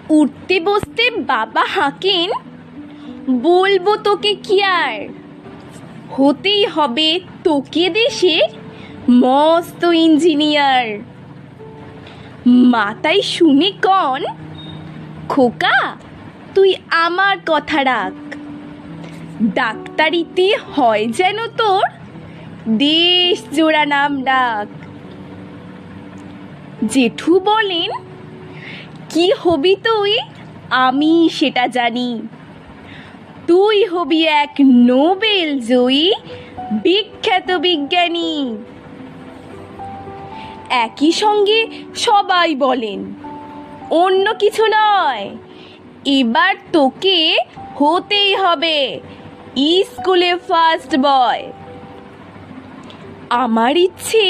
উঠতে বসতে বাবা হাঁকেন, বলবো তোকে কি আর, হতেই হবে তোকে দেশের মস্ত ইঞ্জিনিয়ার। মাথায় শুনে কন, খোকা তুই আমার কথা রাখ, ডাক্তারিতে হয় যেন তোর দেশ জোড়া নাম ডাক। জেঠু বলেন, কি হবি তুই আমি সেটা জানি, তুই হবি এক নোবেল জয়ী বিখ্যাত বিজ্ঞানী। একই সঙ্গে সবাই বলেন, অন্য কিছু নয়, এবার তোকে হতেই হবে স্কুলে ফার্স্ট বয়। আমার ইচ্ছে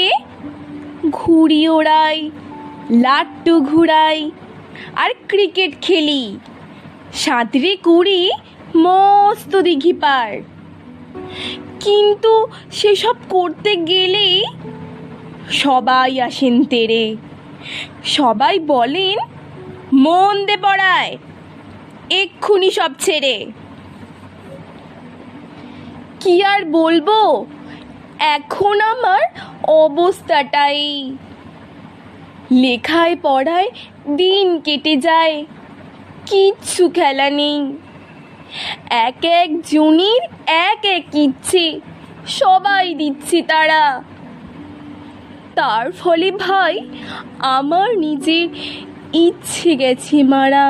ঘুড়ি ওড়াই, লাট্টু ঘুরাই, আর ক্রিকেট খেলি, সাঁতরে কুড়ি মস্ত দিঘি পার। কিন্তু সেসব করতে গেলেই সবাই আসেন তেরে, সবাই বলেন মন দে পড়ায়, এক্ষুনি সব ছেড়ে। কি আর বলবো, এখন আমার অবস্থাটাই, লেখায় পড়ায় দিন কেটে যায়, কিচ্ছু খেলা নেই। এক এক জনের এক এক ইচ্ছে, সবাই দিচ্ছে তারা, তার ফলে ভাই আমার নিজের ইচ্ছে গেছে মারা।